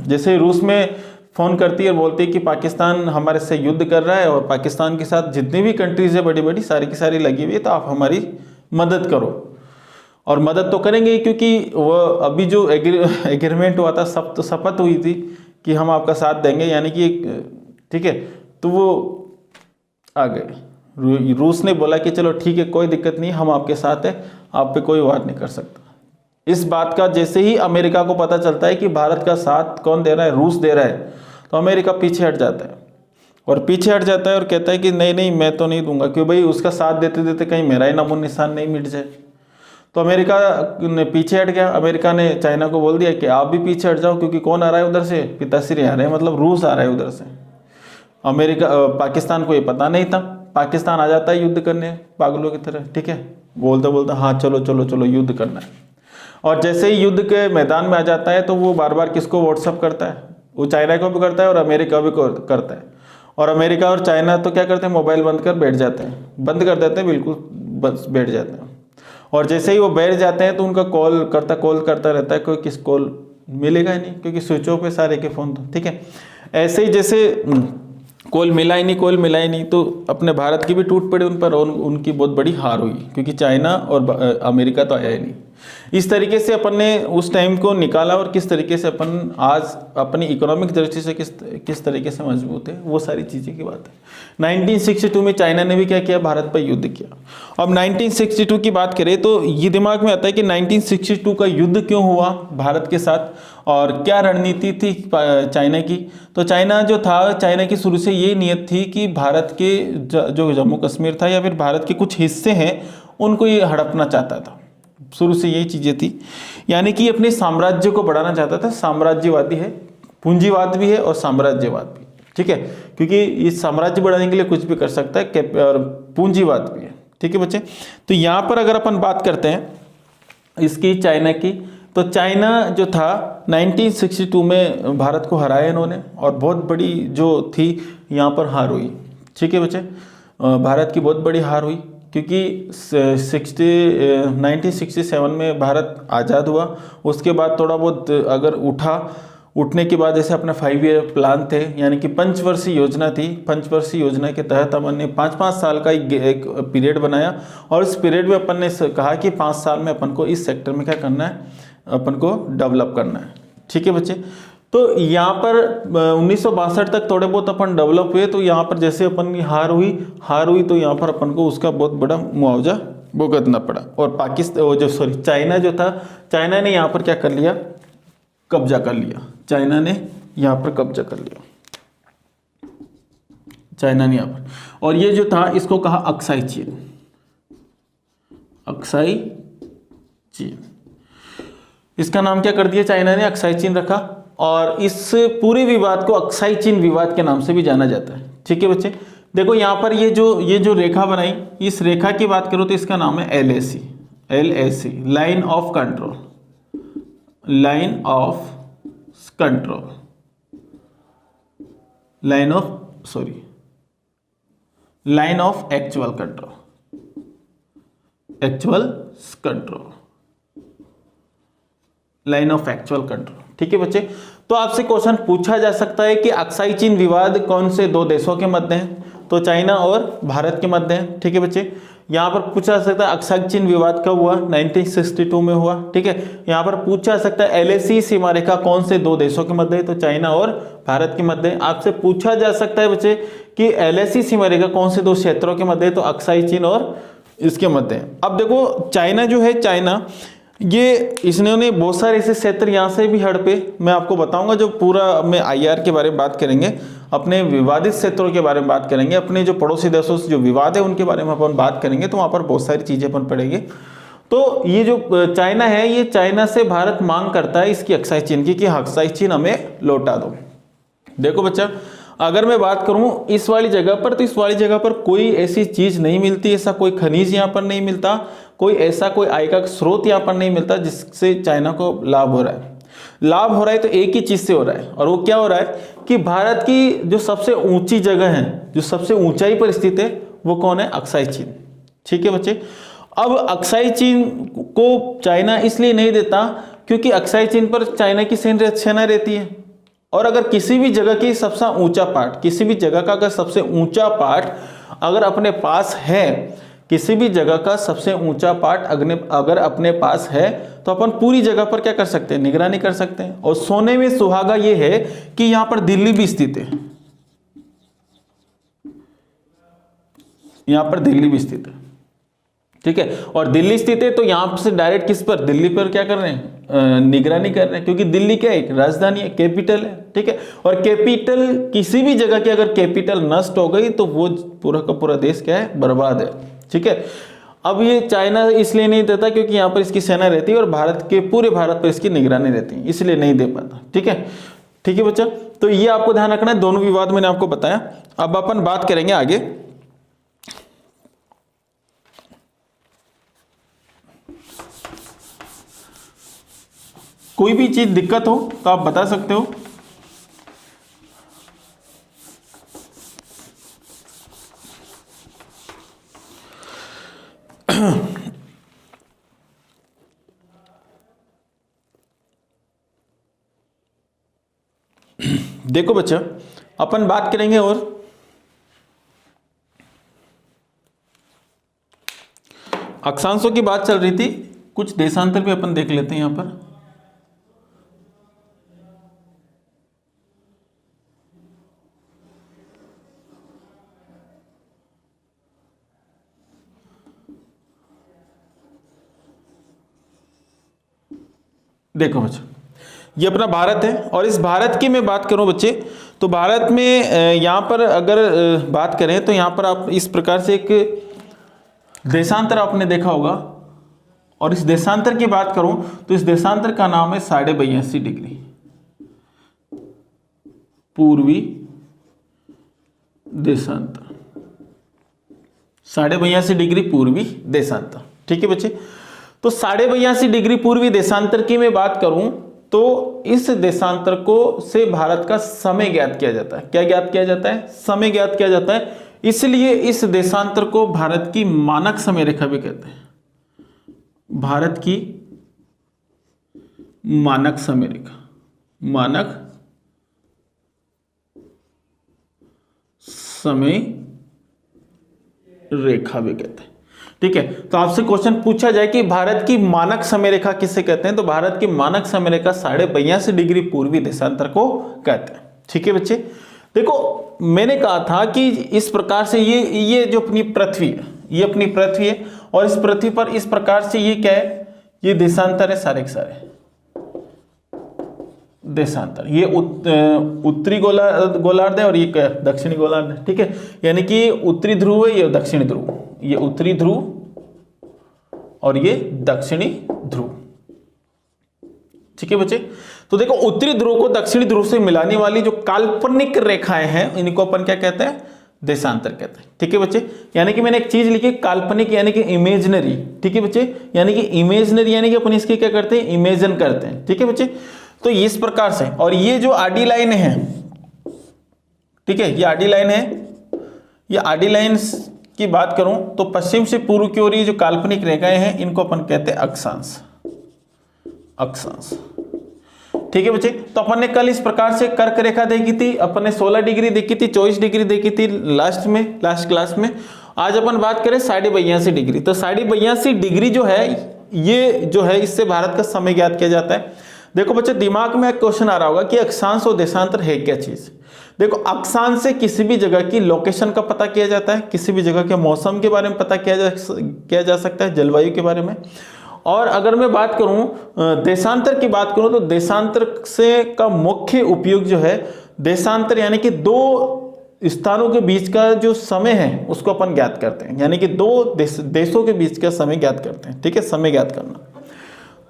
जैसे रूस में फ़ोन करती है और बोलती है कि पाकिस्तान हमारे से युद्ध कर रहा है और पाकिस्तान के साथ जितनी भी कंट्रीज़ है बड़ी बड़ी सारी की सारी लगी हुई है, तो आप हमारी मदद करो। और मदद तो करेंगे ही क्योंकि वो अभी जो एग्रीमेंट हुआ था, सब तो शपथ हुई थी कि हम आपका साथ देंगे, यानी कि ठीक है। तो वो आ गए, रूस ने बोला कि चलो ठीक है कोई दिक्कत नहीं, हम आपके साथ है, आप पे कोई वार नहीं कर सकता। इस बात का जैसे ही अमेरिका को पता चलता है कि भारत का साथ कौन दे रहा है, रूस दे रहा है, तो अमेरिका पीछे हट जाता है, और पीछे हट जाता है और कहता है कि नहीं नहीं मैं तो नहीं दूंगा, क्यों भाई उसका साथ देते देते कहीं मेरा ही नामो निशान नहीं मिट जाए। तो अमेरिका ने पीछे हट गया। अमेरिका ने चाइना को बोल दिया कि आप भी पीछे हट जाओ, क्योंकि कौन आ रहा है उधर से, पिताश्री आ रहे हैं, मतलब रूस आ रहा है उधर से। पाकिस्तान को ये पता नहीं था, पाकिस्तान आ जाता है युद्ध करने पागलों की तरह, ठीक है, बोलता बोलता हाँ चलो चलो चलो युद्ध करना है। और जैसे ही युद्ध के मैदान में आ जाता है तो वो बार बार किसको व्हाट्सअप करता है, वो चाइना को भी करता है और अमेरिका भी करता है। और अमेरिका और चाइना तो क्या करते हैं, मोबाइल बंद कर बैठ जाते हैं, बंद कर देते हैं बिल्कुल, बस बैठ जाते हैं। और जैसे ही वो बैठ जाते हैं तो उनका कॉल करता रहता है, कोई किस कॉल मिलेगा ही नहीं, क्योंकि स्विच ऑफ है सारे के फ़ोन, तो ठीक है। ऐसे ही जैसे कॉल मिला ही नहीं, तो अपने भारत की भी टूट पड़ी उन पर, और उनकी बहुत बड़ी हार हुई, क्योंकि चाइना और अमेरिका तो आया ही नहीं। इस तरीके से अपन ने उस टाइम को निकाला, और किस तरीके से अपन आज अपनी इकोनॉमिक दृष्टि से किस तरीके से मजबूत है, वो सारी चीज़ें की बात है। 1962 में चाइना ने भी क्या किया, भारत पर युद्ध किया। अब 1962 की बात करें तो ये दिमाग में आता है कि 1962 का युद्ध क्यों हुआ भारत के साथ, और क्या रणनीति थी चाइना की। तो चाइना जो था, चाइना की शुरू से ये नियत थी कि भारत के जो जम्मू कश्मीर था या फिर भारत के कुछ हिस्से हैं उनको ये हड़पना चाहता था, शुरू से यही चीज़ें थी, यानी कि अपने साम्राज्य को बढ़ाना चाहता था। साम्राज्यवादी है, पूंजीवाद भी है और साम्राज्यवाद भी, ठीक है, क्योंकि इस साम्राज्य बढ़ाने के लिए कुछ भी कर सकता है, और पूंजीवाद भी है, ठीक है बच्चे। तो यहाँ पर अगर अपन बात करते हैं इसकी चाइना की, तो चाइना जो था 1962 में भारत को हराया इन्होंने, और बहुत बड़ी जो थी यहाँ पर हार हुई, ठीक है बच्चे, भारत की बहुत बड़ी हार हुई। क्योंकि 1967 में भारत आज़ाद हुआ। उसके बाद थोड़ा बहुत अगर उठने के बाद जैसे अपने 5 ईयर प्लान थे, यानी कि पंचवर्षीय योजना थी। पंचवर्षीय योजना के तहत अपन ने 5-5 साल का एक पीरियड बनाया और इस पीरियड में अपन ने कहा कि 5 साल में अपन को इस सेक्टर में क्या करना है, अपन को डेवलप करना है। ठीक है बच्चे, तो यहाँ पर 1962 तक थोड़े बहुत अपन डेवलप हुए। तो यहाँ पर जैसे अपन की हार हुई तो यहाँ पर अपन को उसका बहुत बड़ा मुआवजा भुगतना पड़ा। और पाकिस्तान चाइना जो था, चाइना ने यहाँ पर क्या कर लिया, कब्जा कर लिया। चाइना ने यहाँ पर कब्जा कर लिया, चाइना ने यहाँ पर। और ये जो था इसको कहा अक्साई चीन, अक्साई चीन, इसका नाम क्या कर दिया चाइना ने, अक्साई चीन रखा। और इस पूरे विवाद को अक्साई चीन विवाद के नाम से भी जाना जाता है। ठीक है बच्चे, देखो यहाँ पर ये जो रेखा बनाई, इस रेखा की बात करो तो इसका नाम है LAC, line of control, line of control, line of actual control, line of actual control. ठीक है बच्चे, तो आपसे क्वेश्चन पूछा जा सकता है कि अक्साई चीन विवाद कौन से 2 देशों के मध्य है, तो चाइना और भारत के मध्य है। ठीक है बच्चे, यहाँ पर पूछा जा सकता है अक्साई चीन विवाद कब हुआ, 1962 में हुआ। ठीक है, यहाँ पर पूछा जा सकता है LAC सीमा रेखा कौन से 2 देशों के मध्य है, तो चाइना और भारत के मध्य है। आपसे पूछा जा सकता है बच्चे कि LAC सीमा रेखा कौन से 2 क्षेत्रों के मध्य है, तो अक्साई चीन और इसके मध्य है। अब देखो चाइना जो है, चाइना ये इसने बहुत सारे ऐसे क्षेत्र यहाँ से भी हड़पे, मैं आपको बताऊंगा। जो पूरा में IR के बारे में बात करेंगे, अपने विवादित क्षेत्रों के बारे में बात करेंगे, अपने जो पड़ोसी देशों से जो विवाद है उनके बारे में अपन बात करेंगे, तो वहाँ पर बहुत सारी चीज़ें अपन पढ़ेंगे। तो ये जो चाइना है, ये चाइना से भारत मांग करता है इसकी अक्साई चीन की, कि अक्साई चीन हमें लौटा दो। देखो बच्चा, अगर मैं बात करूं इस वाली जगह पर, तो इस वाली जगह पर कोई ऐसी चीज नहीं मिलती, ऐसा कोई खनिज यहाँ पर नहीं मिलता, कोई ऐसा कोई आय का स्रोत यहाँ पर नहीं मिलता जिससे चाइना को लाभ हो रहा है। लाभ हो रहा है तो एक ही चीज से हो रहा है, और वो क्या हो रहा है कि भारत की जो सबसे ऊंची जगह है, जो सबसे ऊंचाई पर स्थित है, वो कौन है, अक्साई चीन। ठीक है बच्चे, अब अक्साई चीन को चाइना इसलिए नहीं देता क्योंकि अक्साई चीन पर चाइना की सेना रहती है। और अगर किसी भी जगह की सबसे ऊंचा पार्ट, किसी भी जगह का अगर सबसे ऊंचा पार्ट अगर अपने पास है, किसी भी जगह का सबसे ऊंचा पार्ट अगर अपने पास है, तो अपन पूरी जगह पर क्या कर सकते हैं, निगरानी कर सकते हैं। और सोने में सुहागा ये है कि यहां पर दिल्ली भी स्थित है, यहां पर दिल्ली भी स्थित है। ठीक है, और दिल्ली स्थित है तो यहां से डायरेक्ट किस पर, दिल्ली पर क्या कर रहे हैं, निगरानी कर रहे हैं, क्योंकि दिल्ली क्या है, एक राजधानी है, कैपिटल है। ठीक है, और कैपिटल, किसी भी जगह की अगर कैपिटल नष्ट हो गई तो वो पूरा का पूरा देश क्या है, बर्बाद है। ठीक है, अब ये चाइना इसलिए नहीं देता क्योंकि यहाँ पर इसकी सेना रहती है और पूरे भारत पर इसकी निगरानी रहती है, इसलिए नहीं दे पाता। ठीक है, ठीक है बच्चा, तो ये आपको ध्यान रखना है। दोनों विवाद मैंने आपको बताया। अब अपन बात करेंगे आगे। कोई भी चीज दिक्कत हो तो आप बता सकते हो। देखो बच्चा, अपन बात करेंगे और अक्षांशों की बात चल रही थी, कुछ देशांतर भी अपन देख लेते हैं यहां पर। देखो बच्चा, ये अपना भारत है, और इस भारत की मैं बात करूं बच्चे, तो भारत में यहाँ पर अगर बात करें तो यहाँ पर आप इस प्रकार से एक देशांतर आपने देखा होगा, और इस देशांतर की बात करूं तो इस देशांतर का नाम है 82.5 डिग्री पूर्वी देशांतर, 82.5 डिग्री पूर्वी देशांतर। ठीक है बच्चे, तो 82.5 डिग्री पूर्वी देशांतर की मैं बात करूं तो इस देशांतर को से भारत का समय ज्ञात किया जाता है। क्या ज्ञात किया जाता है? समय ज्ञात किया जाता है। इसलिए इस देशांतर को भारत की मानक समय रेखा भी कहते हैं। भारत की मानक समय रेखा, मानक समय रेखा भी कहते हैं। ठीक है, तो आपसे क्वेश्चन पूछा जाए कि भारत की मानक समय रेखा किसे कहते हैं, तो भारत की मानक समय रेखा 82.5 डिग्री पूर्वी देशांतर को कहते हैं। ठीक है बच्चे, देखो मैंने कहा था कि इस प्रकार से ये जो अपनी पृथ्वी है, ये अपनी पृथ्वी है और इस पृथ्वी पर इस प्रकार से ये क्या है, ये देशांतर है, सारे के सारे देशांतर। ये उत्तरी गोलार्ध है और ये दक्षिणी गोलार्ध है। ठीक है, यानी कि उत्तरी ध्रुव है, ये दक्षिणी ध्रुव, ये उत्तरी ध्रुव और ये दक्षिणी ध्रुव। ठीक है बच्चे, तो देखो उत्तरी ध्रुव को दक्षिणी ध्रुव से मिलाने वाली जो काल्पनिक रेखाएं हैं इनको अपन क्या कहते हैं, देशांतर कहते हैं। ठीक है बच्चे, यानी कि मैंने एक चीज लिखी काल्पनिक यानी कि इमेजिनरी। ठीक है बच्चे, यानी कि इमेजिनरी यानी कि अपन इसकी क्या करते हैं, इमेजिन करते हैं। ठीक है बच्चे, तो इस प्रकार से, और ये जो आडी लाइन है, ठीक है, ये आडी लाइन है, ये आडी लाइन की बात करूं तो पश्चिम से पूर्व की ओर ये जो काल्पनिक रेखाएं हैं इनको अपन कहते हैं अक्षांश, अक्षांश। ठीक है बच्चे, तो अपन ने कल इस प्रकार से कर्क रेखा देखी थी, अपन ने 16 डिग्री देखी थी, 24 डिग्री देखी थी लास्ट क्लास में। आज अपन बात करें 82.5 डिग्री। तो 82.5 डिग्री जो है, ये जो है इससे भारत का समय ज्ञात किया जाता है। देखो बच्चे, दिमाग में एक क्वेश्चन आ रहा होगा कि अक्षांश और देशांतर है क्या चीज। देखो, अक्षांश से किसी भी जगह की लोकेशन का पता किया जाता है, किसी भी जगह के मौसम के बारे में पता किया जा सकता है, जलवायु के बारे में। और अगर मैं बात करूं देशांतर की बात करूं तो देशांतर से का मुख्य उपयोग जो है, देशांतर यानी कि दो स्थानों के बीच का जो समय है उसको अपन ज्ञात करते हैं, यानी कि दो देशों के बीच का समय ज्ञात करते हैं। ठीक है, समय ज्ञात करना।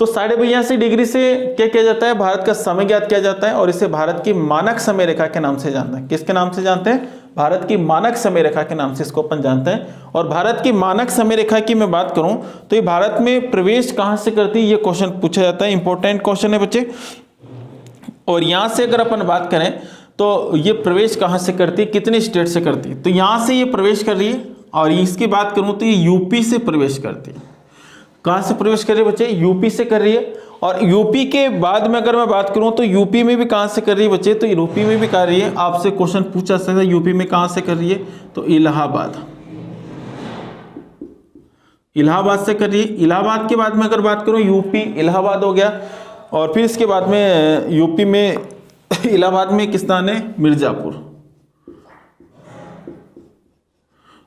तो 82.5 डिग्री से क्या किया जाता है, भारत का समय ज्ञात किया जाता है और इसे भारत की मानक समय रेखा के नाम से जानते हैं। किसके नाम से जानते हैं, भारत की मानक समय रेखा के नाम से इसको अपन जानते हैं। और भारत की मानक समय रेखा की मैं बात करूं तो ये भारत में प्रवेश कहां से करती है, ये क्वेश्चन पूछा जाता है, इंपॉर्टेंट क्वेश्चन है बच्चे। और यहां से अगर अपन बात करें तो ये प्रवेश कहां से करती है, कितने स्टेट से करती है, तो यहां से ये प्रवेश कर रही है। और इसकी बात करूं तो ये यूपी से प्रवेश करती है। कहां से प्रवेश कर रही है बच्चे, यूपी से कर रही है। और यूपी के बाद में अगर मैं बात करूं तो यूपी में भी कहां से कर रही है बच्चे, तो यूपी में भी कर रही है। आपसे क्वेश्चन पूछा सकता है यूपी में कहां से कर रही है, तो इलाहाबाद, इलाहाबाद से कर रही है। इलाहाबाद के बाद में अगर बात करूं, यूपी इलाहाबाद हो गया। और फिर इसके बाद में यूपी में इलाहाबाद में किस स्थान है, मिर्जापुर।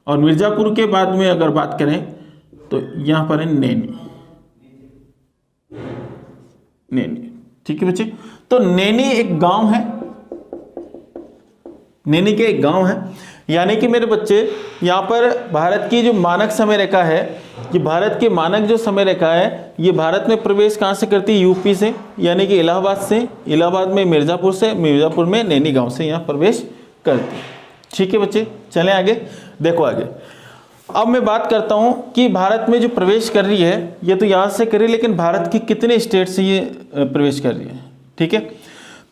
और मिर्जापुर के बाद में अगर बात करें तो यहां पर है नैनी, नैनी। ठीक है बच्चे, तो नैनी एक गांव है, नैनी के एक गांव है। यानी कि मेरे बच्चे यहां पर भारत की जो मानक समय रेखा है, ये भारत की मानक जो समय रेखा है, ये भारत में प्रवेश कहां से करती है, यूपी से, यानी कि इलाहाबाद से। इलाहाबाद में मिर्जापुर से, मिर्जापुर में नैनी गांव से यहां प्रवेश करती है। ठीक है बच्चे, चलें आगे। देखो आगे, अब मैं बात करता हूं कि भारत में जो प्रवेश कर रही है, ये तो यहां से कर रही है, लेकिन भारत की कितने स्टेट से ये प्रवेश कर रही है। ठीक है,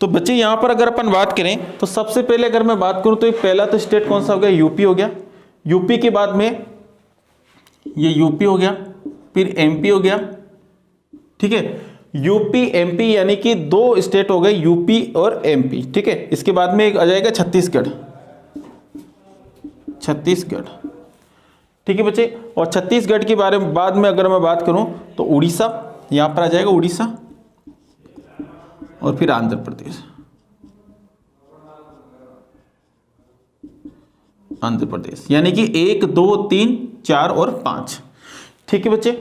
तो बच्चे यहां पर अगर अपन बात करें तो सबसे पहले अगर मैं बात करूं तो पहला तो स्टेट कौन सा हो गया, यूपी हो गया। यूपी के बाद में ये यूपी हो गया, फिर एमपी हो गया। ठीक है, यूपी एमपी यानी कि दो स्टेट हो गए, यूपी और एमपी। ठीक है, इसके बाद में एक आ जाएगा छत्तीसगढ़, छत्तीसगढ़। ठीक है बच्चे, और छत्तीसगढ़ के बारे में बाद में अगर मैं बात करूं तो उड़ीसा, यहां पर आ जाएगा उड़ीसा, और फिर आंध्र प्रदेश, आंध्र प्रदेश, यानी कि 1 2 3 4 और 5। ठीक है बच्चे,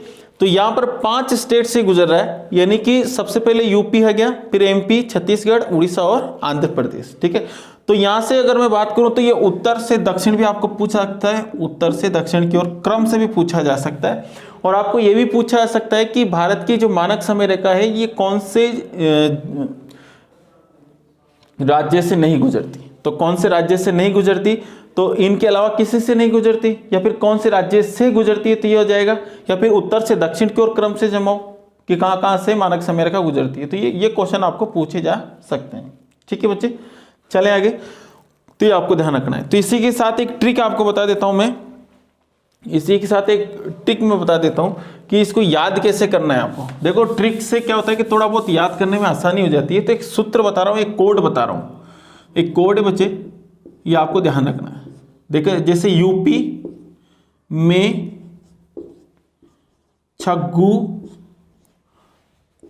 तो यहां पर 5 स्टेट से गुजर रहा है, यानी कि सबसे पहले यूपी है गया, फिर एमपी, छत्तीसगढ़, उड़ीसा और आंध्र प्रदेश। ठीक है, तो यहां से अगर मैं बात करूं तो ये उत्तर से दक्षिण भी आपको पूछा सकता है, उत्तर से दक्षिण की ओर क्रम से भी पूछा जा सकता है। और आपको यह भी पूछा जा सकता है कि भारत की जो मानक समय रेखा है ये कौन से राज्य से नहीं गुजरती, तो कौन से राज्य से नहीं गुजरती, तो इनके अलावा किसी से नहीं गुजरती, या फिर कौन से राज्य से गुजरती है, तो ये हो जाएगा, या फिर उत्तर से दक्षिण की ओर क्रम से जमाओ कि कहां कहां से मानक समय रेखा गुजरती है। तो ये क्वेश्चन आपको पूछे जा सकते हैं। ठीक है बच्चे, चले आगे। तो ये आपको ध्यान रखना है। तो इसी के साथ एक ट्रिक आपको बता देता हूं मैं, इसी के साथ एक ट्रिक मैं बता देता हूं कि इसको याद कैसे करना है आपको। देखो ट्रिक से क्या होता है कि थोड़ा बहुत याद करने में आसानी हो जाती है। तो एक सूत्र बता रहा हूं, एक कोड बता रहा हूं, एक कोड है बच्चे, ये आपको ध्यान रखना है। देखो जैसे यूपी में छग्गू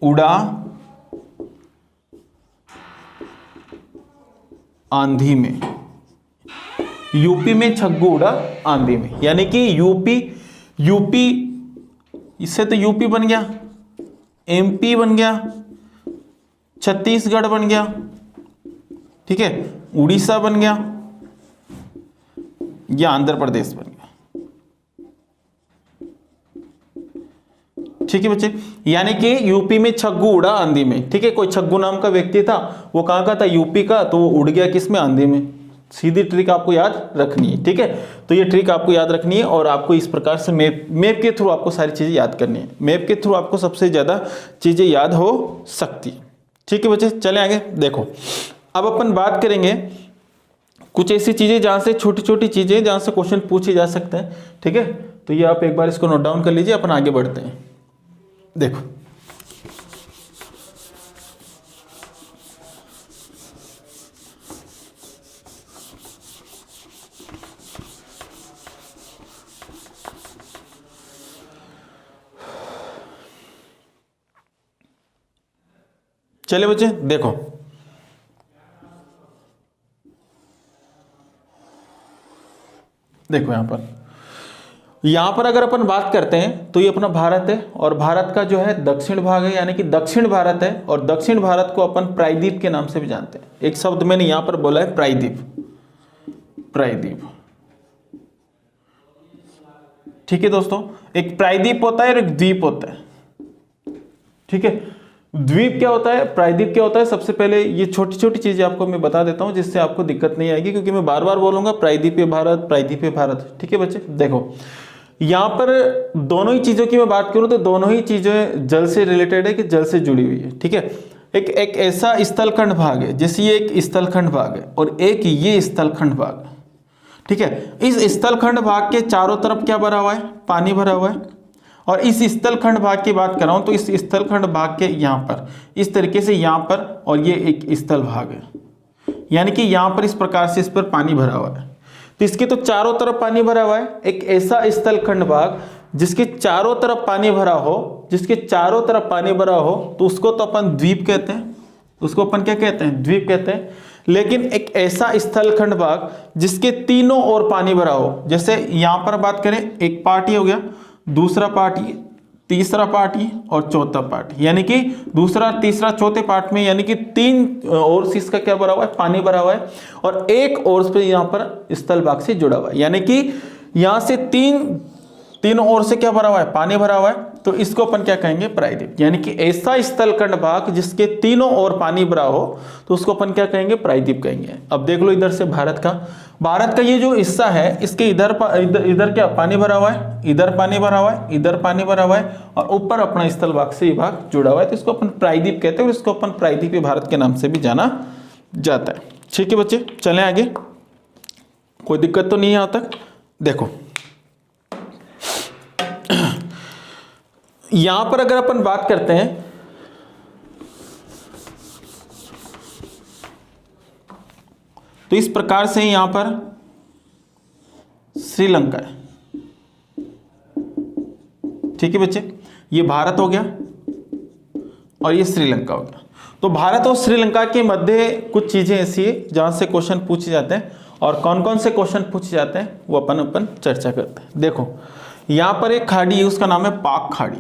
उड़ा आंधी में, यूपी में छग्गू उड़ा आंधी में, यानी कि यूपी इससे तो यूपी बन गया, एमपी बन गया, छत्तीसगढ़ बन गया, ठीक है, उड़ीसा बन गया, या आंध्र प्रदेश बन गया। ठीक है बच्चे, यानी कि यूपी में छग्गू उड़ा आंधी में, ठीक है। कोई छग्गू नाम का व्यक्ति था, वो कहां का था, यूपी का, तो वो उड़ गया किसमें, आंधी में। सीधी ट्रिक आपको याद रखनी है, ठीक है। तो ये ट्रिक आपको याद रखनी है और आपको इस प्रकार से मैप के थ्रू आपको सारी चीजें याद करनी है। मैप के थ्रू आपको सबसे ज्यादा चीजें याद हो सकती है, ठीक है बच्चे। चले आगे, देखो अब अपन बात करेंगे कुछ ऐसी चीजें जहां से छोटी छोटी चीजें जहां से क्वेश्चन पूछे जा सकते हैं, ठीक है। तो ये आप एक बार इसको नोट डाउन कर लीजिए, अपन आगे बढ़ते हैं। देखो चले बच्चे, देखो यहां पर अगर अपन बात करते हैं तो ये अपना भारत है, और भारत का जो है दक्षिण भाग है, यानी कि दक्षिण भारत है। और दक्षिण भारत को अपन प्रायद्वीप के नाम से भी जानते हैं। एक शब्द मैंने यहां पर बोला है, प्रायद्वीप, प्रायद्वीप, ठीक है दोस्तों। एक प्रायद्वीप होता है और एक द्वीप होता है, ठीक है। द्वीप क्या होता है, प्रायद्वीप क्या होता है, सबसे पहले ये छोटी छोटी चीजें आपको मैं बता देता हूं जिससे आपको दिक्कत नहीं आएगी, क्योंकि मैं बार बार बोलूंगा प्रायद्वीपीय भारत, प्रायद्वीपीय भारत, ठीक है बच्चे। देखो यहां पर दोनों ही चीजों की मैं बात करूं तो दोनों ही चीजें जल से रिलेटेड है, कि जल से जुड़ी हुई है, ठीक है। एक ऐसा स्थलखंड भाग है, जैसे ये एक स्थलखंड भाग है और एक ये स्थलखंड भाग है, ठीक है। इस स्थलखंड भाग के चारों तरफ क्या भरा हुआ है, पानी भरा हुआ है। और इस स्थलखंड भाग की बात कर रहा हूं तो इस स्थलखंड भाग के यहां पर इस तरीके से यहां पर, और ये एक स्थल भाग है, यानी कि यहां पर इस प्रकार से इस पर पानी भरा हुआ है। तो इसके तो चारों तरफ पानी भरा हुआ है। एक ऐसा स्थलखंड भाग जिसके चारों तरफ पानी भरा हो, जिसके चारों तरफ पानी भरा हो, तो उसको तो अपन द्वीप कहते हैं, उसको अपन क्या कहते हैं, द्वीप कहते हैं। लेकिन एक ऐसा स्थलखंड भाग जिसके तीनों ओर पानी भरा हो, जैसे यहां पर बात करें, एक पार्ट ही हो गया, दूसरा पार्ट ये, तीसरा पार्ट ये और चौथा पार्ट, यानी कि दूसरा तीसरा चौथे पार्ट में, यानी कि तीन ओर से इसका क्या भरा हुआ है, पानी भरा हुआ है। और एक ओर पे यहां पर स्थल भाग से जुड़ा हुआ है, यानी कि यहां से तीनों ओर से क्या भरा हुआ है, पानी भरा हुआ है। तो इसको अपन क्या कहेंगे, प्रायद्वीप। यानी कि ऐसा स्थलखंड भाग जिसके तीनों ओर पानी भरा हो तो उसको अपन क्या कहेंगे, प्रायद्वीप कहेंगे। अब देख लो इधर से भारत का ये जो हिस्सा है, इसके इधर क्या पानी भरा हुआ है, इधर पानी भरा हुआ है, इधर पानी भरा हुआ है, और ऊपर अपना स्थल भाग से ये भाग जुड़ा हुआ है। तो इसको अपन प्रायद्वीप कहते हैं और इसको अपन प्रायद्वीपीय भारत के नाम से भी जाना जाता है, ठीक है बच्चे। चलें आगे, कोई दिक्कत तो नहीं है यहां तक। देखो यहां पर अगर अपन बात करते हैं तो इस प्रकार से यहां पर श्रीलंका है, ठीक है बच्चे। ये भारत हो गया और ये श्रीलंका हो गया। तो भारत और श्रीलंका के मध्य कुछ चीजें ऐसी है जहां से क्वेश्चन पूछे जाते हैं, और कौन कौन से क्वेश्चन पूछे जाते हैं वो अपन चर्चा करते हैं। देखो यहां पर एक खाड़ी है, उसका नाम है पाक खाड़ी,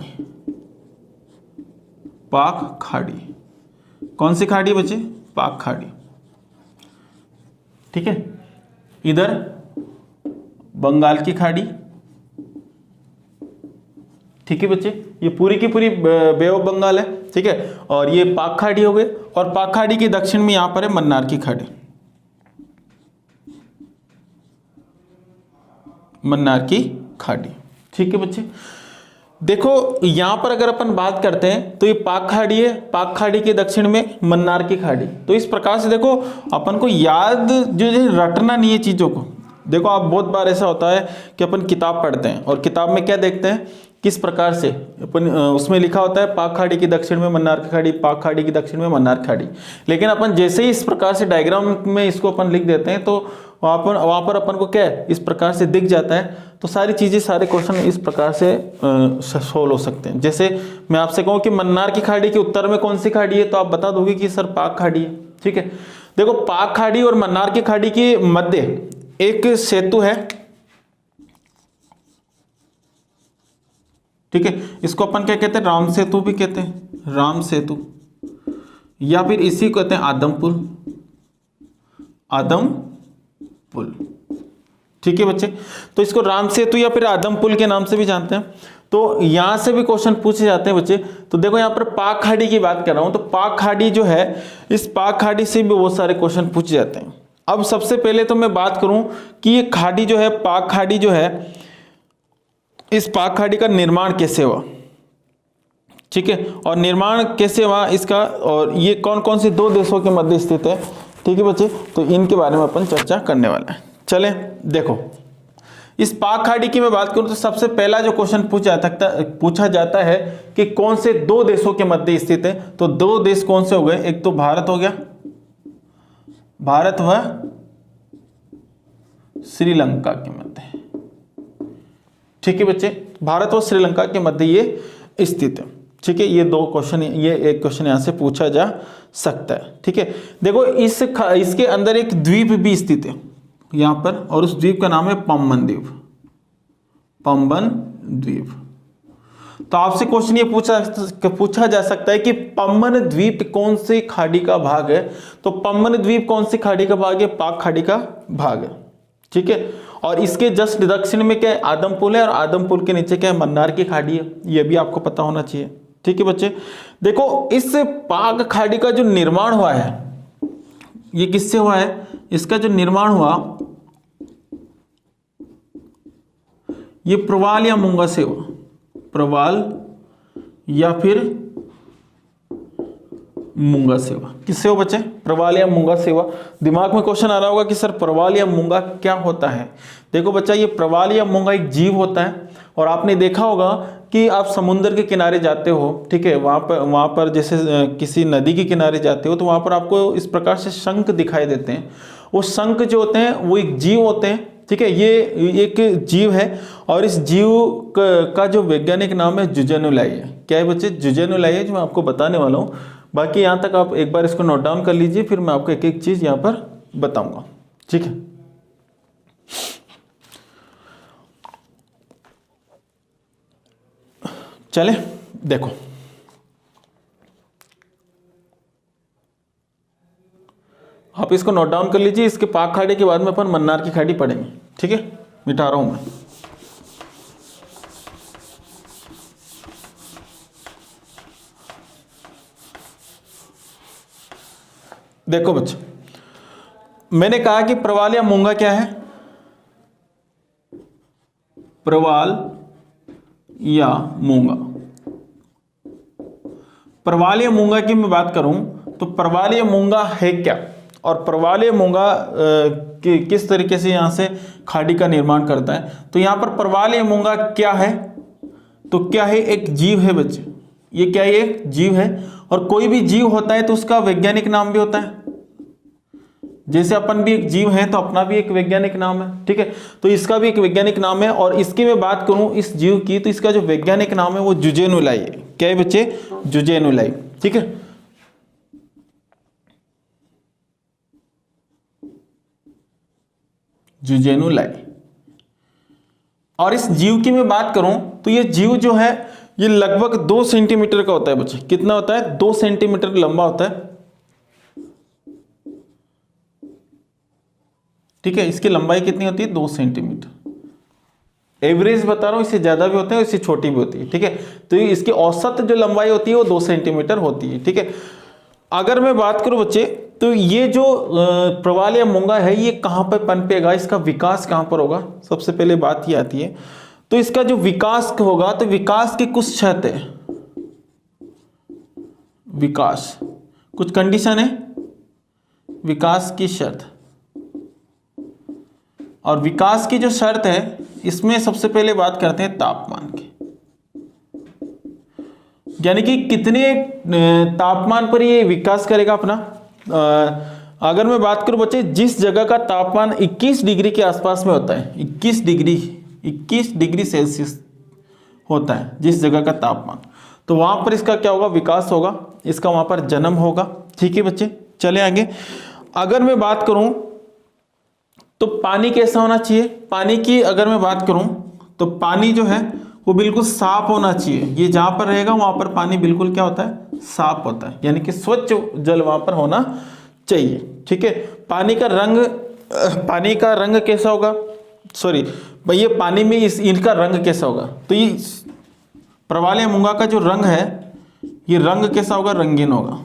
पाक खाड़ी। कौन सी खाड़ी बच्चे, पाक खाड़ी, ठीक है। इधर बंगाल की खाड़ी, ठीक है बच्चे, ये पूरी की पूरी बे ऑफ बंगाल है, ठीक है। और ये पाक खाड़ी हो गई, और पाक खाड़ी के दक्षिण में यहां पर है मन्नार की खाड़ी, मन्नार की खाड़ी, ठीक है बच्चे। देखो यहाँ पर अगर अपन बात करते हैं तो ये पाक खाड़ी है, पाक खाड़ी के दक्षिण में मन्नार की खाड़ी। तो इस प्रकार से देखो अपन को याद जो है रटना नहीं है चीज़ों को। देखो आप बहुत बार ऐसा होता है कि अपन किताब पढ़ते हैं और किताब में क्या देखते हैं, किस प्रकार से अपन उसमें लिखा होता है पाक खाड़ी के दक्षिण में मन्नार की खाड़ी, पाक खाड़ी के दक्षिण में मन्नार खाड़ी। लेकिन अपन जैसे ही इस प्रकार से डायग्राम में इसको अपन लिख देते हैं तो वहाँ पर अपन को क्या है इस प्रकार से दिख जाता है। तो सारी चीज़ें, सारे क्वेश्चन इस प्रकार से सोल्व हो सकते हैं। जैसे मैं आपसे कहूँ कि मन्नार की खाड़ी के उत्तर में कौन सी खाड़ी है, तो आप बता दोगे कि सर पाक खाड़ी है। ठीक है, देखो पाक खाड़ी और मन्नार की खाड़ी के मध्य एक सेतु है। ठीक है, इसको अपन क्या कहते हैं, राम सेतु भी कहते हैं, राम सेतु, या फिर इसी को कहते हैं आदम पुल, आदम पुल। ठीक है बच्चे, तो इसको राम सेतु या फिर आदम पुल के नाम से भी जानते हैं। तो यहां से भी क्वेश्चन पूछे जाते हैं बच्चे। तो देखो यहां पर पाक खाड़ी की बात कर रहा हूं, तो पाक खाड़ी जो है, इस पाक खाड़ी से भी बहुत सारे क्वेश्चन पूछे जाते हैं। अब सबसे पहले तो मैं बात करूं कि ये खाड़ी जो है, पाक खाड़ी जो है, इस पाक खाड़ी का निर्माण कैसे हुआ। ठीक है, और निर्माण कैसे हुआ इसका, और ये कौन कौन से दो देशों के मध्य स्थित है। ठीक है बच्चे, तो इनके बारे में अपन चर्चा करने वाले हैं। चले देखो, इस पाक खाड़ी की मैं बात करूं तो सबसे पहला जो क्वेश्चन पूछा जाता है कि कौन से दो देशों के मध्य स्थित है। तो दो देश कौन से हो गए, एक तो भारत हो गया, भारत व श्रीलंका के मध्य। ठीक है बच्चे, भारत और श्रीलंका के मध्य ये स्थित है। ठीक है, ये दो क्वेश्चन, ये एक क्वेश्चन यहां से पूछा जा सकता है। ठीक है, देखो इसके अंदर एक द्वीप भी स्थित है यहां पर, और उस द्वीप का नाम है पंबन द्वीप, पंबन द्वीप। तो आपसे क्वेश्चन ये पूछा जा सकता है कि पंबन द्वीप कौन सी खाड़ी का भाग है। तो पंबन द्वीप कौन सी खाड़ी का भाग है, पाक खाड़ी का भाग है। ठीक है, और इसके जस्ट दक्षिण में क्या है, आदम पुल है, और आदम पुल के नीचे क्या है, मन्नार की खाड़ी है। ये भी आपको पता होना चाहिए। ठीक है बच्चे, देखो इस पाक खाड़ी का जो निर्माण हुआ है, ये किससे हुआ है, इसका जो निर्माण हुआ ये प्रवाल या मूंगा से हुआ, प्रवाल या फिर मूंगा से हुआ। किससे हो बच्चे, प्रवाल या मूंगा से हुआ। दिमाग में क्वेश्चन आ रहा होगा कि सर प्रवाल या मूंगा क्या होता है। देखो बच्चा, ये प्रवाल या मूंगा एक जीव होता है, और आपने देखा होगा कि आप समुद्र के किनारे जाते हो, ठीक है, वहाँ पर जैसे किसी नदी के किनारे जाते हो तो वहाँ पर आपको इस प्रकार से शंख दिखाई देते हैं। वो शंख जो होते हैं वो एक जीव होते हैं। ठीक है, ये एक जीव है, और इस जीव का जो वैज्ञानिक नाम है जुजेनुलाई है। क्या है बच्चे, जुजेनुलाई है, जो मैं आपको बताने वाला हूँ। बाकी यहाँ तक आप एक बार इसको नोट डाउन कर लीजिए, फिर मैं आपको एक एक चीज़ यहाँ पर बताऊँगा। ठीक है, चले देखो, आप इसको नोट डाउन कर लीजिए। इसके पाक खाड़ी के बाद में अपन मन्नार की खाड़ी पढ़ेंगे। ठीक है, मिटा रहा हूं मैं। देखो बच्चे, मैंने कहा कि प्रवाल या मूंगा क्या है, प्रवाल या मूंगा। प्रवाल या मूंगा की मैं बात करूं तो प्रवाल या मूंगा है क्या, और प्रवाल या मूंगा किस तरीके से यहां से खाड़ी का निर्माण करता है। तो यहां पर प्रवाल या मूंगा क्या है, तो क्या है, एक जीव है बच्चे। ये क्या है, एक जीव है, और कोई भी जीव होता है तो उसका वैज्ञानिक नाम भी होता है। जैसे अपन भी एक जीव है तो अपना भी एक वैज्ञानिक नाम है। ठीक है, तो इसका भी एक वैज्ञानिक नाम है, और इसकी मैं बात करूं इस जीव की, तो इसका जो वैज्ञानिक नाम है वो जुजेनुलाई है। क्या है बच्चे, जुजेनुलाई। ठीक है, जुजेनुलाई। और इस जीव की मैं बात करूं तो ये जीव जो है ये लगभग 2 सेंटीमीटर का होता है बच्चे। कितना होता है, 2 सेंटीमीटर लंबा होता है। ठीक है, इसकी लंबाई कितनी होती है, 2 सेंटीमीटर। एवरेज बता रहा हूं, इससे ज्यादा भी होते हैं, इससे छोटी भी होती है। ठीक है, तो इसकी औसत जो लंबाई होती है वो 2 सेंटीमीटर होती है। ठीक है, अगर मैं बात करूं बच्चे, तो ये जो प्रवाल या मूंगा है ये कहां पर पनपेगा, इसका विकास कहां पर होगा, सबसे पहले बात ये आती है। तो इसका जो विकास होगा, तो विकास की कुछ शर्त है, विकास कुछ कंडीशन है, विकास की शर्त। और विकास की जो शर्त है, इसमें सबसे पहले बात करते हैं तापमान की, यानी कि कितने तापमान पर ये विकास करेगा अपना। अगर मैं बात करूं बच्चे, जिस जगह का तापमान 21 डिग्री के आसपास में होता है, 21 डिग्री सेल्सियस होता है जिस जगह का तापमान, तो वहां पर इसका क्या होगा, विकास होगा, इसका वहां पर जन्म होगा। ठीक है बच्चे, चले आगे। अगर मैं बात करूं तो पानी कैसा होना चाहिए, पानी की अगर मैं बात करूं तो पानी जो है वो बिल्कुल साफ होना चाहिए। ये जहां पर रहेगा वहां पर पानी बिल्कुल क्या होता है, साफ होता है, यानी कि स्वच्छ जल वहां पर होना चाहिए। ठीक है, पानी का रंग कैसा होगा, सॉरी भैया, पानी में इनका रंग कैसा होगा, तो ये प्रवाल मूंगा का जो रंग है, ये रंग कैसा होगा, रंगीन होगा।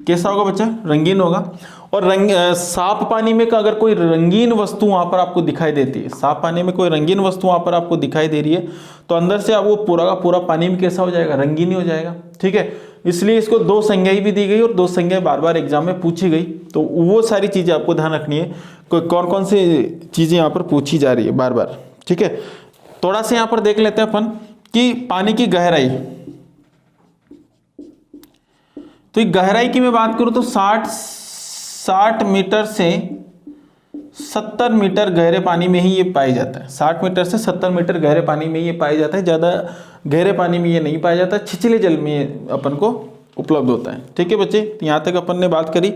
कैसा होगा बच्चा, रंगीन होगा। और साफ पानी में का अगर कोई रंगीन वस्तु वहां पर आपको दिखाई देती है, साफ पानी में कोई रंगीन वस्तु वहां पर आपको दिखाई दे रही है, तो अंदर से आप वो पूरा का पूरा पानी में कैसा हो जाएगा, रंगीन ही हो जाएगा। ठीक है, इसलिए इसको 2 संज्ञाएं भी दी गई और 2 संज्ञाएं बार बार एग्जाम में पूछी गई, तो वो सारी चीजें आपको ध्यान रखनी है, कौन कौन सी चीजें यहाँ पर पूछी जा रही है बार बार। ठीक है, थोड़ा सा यहाँ पर देख लेते हैं अपन कि पानी की गहराई। तो गहराई की मैं बात करूं तो 60 मीटर से 70 मीटर गहरे पानी में ही ये पाया जाता है। 60 मीटर से 70 मीटर गहरे पानी में ये पाया जाता है, ज़्यादा गहरे पानी में ये नहीं पाया जाता, छिछले जल में अपन को उपलब्ध होता है। ठीक है बच्चे, तो यहाँ तक अपन ने बात करी।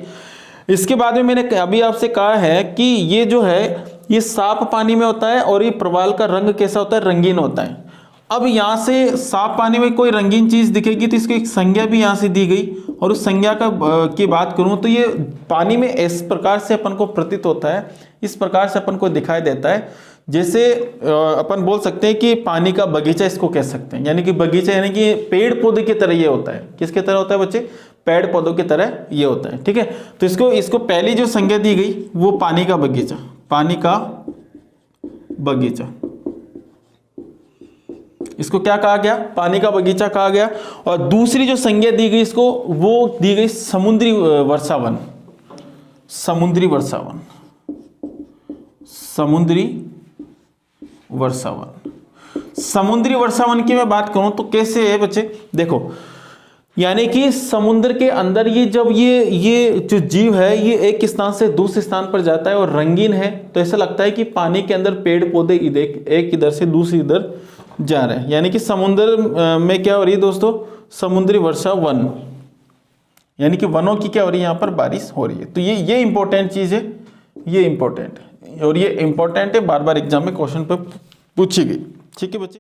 इसके बाद में मैंने अभी आपसे कहा है कि ये जो है ये साफ पानी में होता है और ये प्रवाल का रंग कैसा होता है, रंगीन होता है। अब यहाँ से साफ पानी में कोई रंगीन चीज दिखेगी तो इसको एक संज्ञा भी यहाँ से दी गई, और उस संज्ञा की बात करूँ तो ये पानी में इस प्रकार से अपन को प्रतीत होता है, इस प्रकार से अपन को दिखाई देता है, जैसे अपन बोल सकते हैं कि पानी का बगीचा इसको कह सकते हैं। यानी कि बगीचा यानी कि पेड़ पौधे की तरह ये होता है। किसके तरह होता है बच्चे, पेड़ पौधों की तरह ये होता है। ठीक है, तो इसको पहली जो संज्ञा दी गई वो पानी का बगीचा, पानी का बगीचा, इसको क्या कहा गया, पानी का बगीचा कहा गया। और दूसरी जो संज्ञा दी गई इसको, वो दी गई समुद्री वर्षावन, समुद्री वर्षावन, समुद्री वर्षावन। समुद्री वर्षावन की मैं बात करूं तो कैसे है बच्चे, देखो यानी कि समुद्र के अंदर ये जब ये जो जीव है ये एक स्थान से दूसरे स्थान पर जाता है और रंगीन है, तो ऐसा लगता है कि पानी के अंदर पेड़ पौधे एक इधर से दूसरी इधर जा रहे हैं। यानी कि समुद्र में क्या हो रही है दोस्तों, समुद्री वर्षा वन, यानी कि वनों की क्या हो रही है, यहाँ पर बारिश हो रही है। तो ये इंपॉर्टेंट चीज है, ये इंपॉर्टेंट है, और ये इंपॉर्टेंट है, बार बार एग्जाम में क्वेश्चन पे पूछी गई। ठीक है बच्चे।